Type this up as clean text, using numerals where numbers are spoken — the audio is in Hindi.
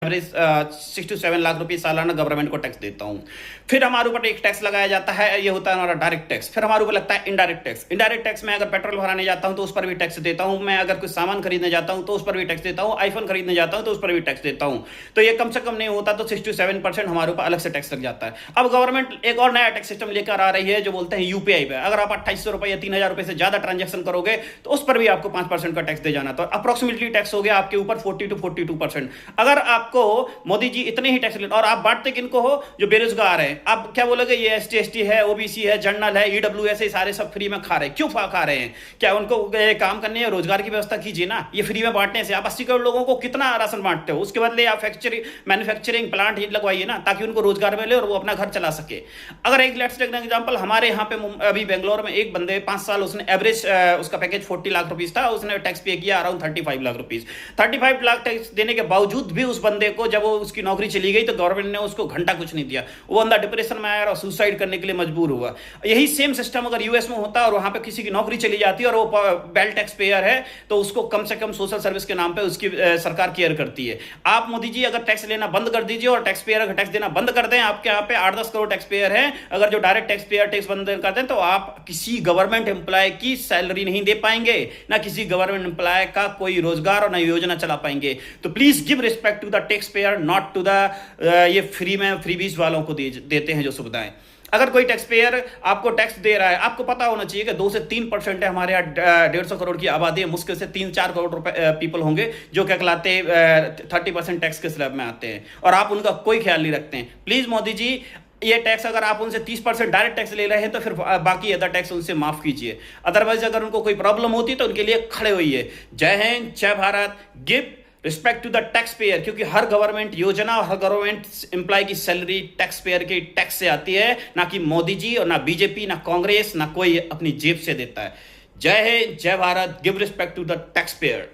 एवरेज 6 to 7 लाख रुपए सालाना गवर्नमेंट को टैक्स देता हूँ। फिर हमारे ऊपर एक टैक्स लगाया जाता है, ये होता है हमारा डायरेक्ट टैक्स। फिर हमारे ऊपर लगता है इनडायरेक्ट टैक्स। इनडायरेक्ट टैक्स में अगर पेट्रोल भराने जाता हूँ तो उस पर भी टैक्स देता हूँ, मैं अगर कुछ सामान खरीदने जाता हूँ तो उस पर भी टैक्स देता हूँ, आईफोन खरीदने जाता हूँ तो उस पर भी टैक्स देता हूँ। तो ये कम से कम नहीं होता तो 6 to 7% हमारे ऊपर अलग से टैक्स लग जाता है। अब गवर्नमेंट एक और नया टैक्स सिस्टम लेकर आ रही है जो बोलते हैं यूपीआई पे अगर आप 2800 रुपए या 3000 रुपए से ज्यादा ट्रांजेक्शन करोगे तो उस पर भी आपको 5% का टैक्स दे जाना। तो अप्रोक्सीमेटली टैक्स हो गया आपके ऊपर 40 to 42%। अगर आपको मोदी जी इतने ही टैक्स लेते और आप बांटते किनको हो, जो बेरोजगार है। आप क्या बोलोगे, ये एसटी एसटी है, ओबीसी है, जनरल है, ईडब्ल्यूएस है, सारे सब फ्री में खा रहे हैं। क्यों खा रहे हैं? क्या उनको काम करने या रोजगार की व्यवस्था कीजिए ना। ये फ्री में बांटने से आप 80 करोड़ लोगों को कितना राशन बांटते हो, उसके बदले आप मैन्युफैक्चरिंग प्लांट ही लगवाइए ना, ताकि उनको रोजगार मिले और वो अपना घर चला सके। अगर एक लेट्स टेक एग्जांपल, हमारे यहाँ पे अभी बेंगलोर में एक बंदे 5 साल उसने एवरेज उसका पैकेज 40 लाख रुपीज था, उसने टैक्स पे किया around 35 lakh rupees. 35 lakh tax देने के बावजूद भी उस बंदे को जब वो उसकी नौकरी चली गई तो गवर्नमेंट ने उसको घंटा कुछ नहीं दिया। वो बंदा डिप्रेशन में आया और सुसाइड करने के लिए मजबूर हुआ। यही सेम सिस्टम अगर यूएस में होता और वहां पे किसी की नौकरी चली जाती और वो वेल टैक्स पेयर है तो उसको कम से कम सोशल सर्विस के नाम पे उसकी सरकार केयर करती है। आप मोदी जी अगर टैक्स लेना बंद कर दीजिए और टैक्स पेयर अगर टैक्स देना बंद कर दें, आपके यहाँ पे 8-10 करोड़ टैक्स पेयर है, अगर जो डायरेक्ट टैक्स पेयर टैक्स बंद कर दें तो आप किसी गवर्नमेंट एम्प्लॉय की सैलरी नहीं दे पाएंगे, ना किसी गवर्नमेंट एम्प्लॉय का कोई रोजगार और ना योजना चला पाएंगे। तो please give respect to the tax payer, not to the ये फ्री में फ्रीबीज वालों को देते हैं जो सुविधाएं। अगर कोई टैक्स पेयर आपको टैक्स दे रहा है, आपको पता होना चाहिए कि 2 से 3% है। हमारे यहाँ 150 करोड़ की आबादी है, मुश्किल से 3-4 करोड़ रुपए पीपल होंगे जो क्या कहलाते 30% टैक्स के स्लैब में आते हैं, और आप उनका कोई ख्याल नहीं रखते हैं। प्लीज मोदी जी, ये टैक्स अगर आप उनसे 30% डायरेक्ट टैक्स ले रहे हैं तो फिर बाकी अदर टैक्स उनसे माफ कीजिए। अदरवाइज अगर उनको कोई प्रॉब्लम होती तो उनके लिए खड़े होइए। जय हिंद, जय Bharat. Give respect to the tax payer, क्योंकि हर गवर्नमेंट योजना और हर गवर्नमेंट एम्प्लॉय की सैलरी टैक्स पेयर के टैक्स से आती है, ना कि मोदी जी और ना बीजेपी ना कांग्रेस ना कोई अपनी जेब से देता है। जय हिंद, जय Bharat. Give respect to the tax pair.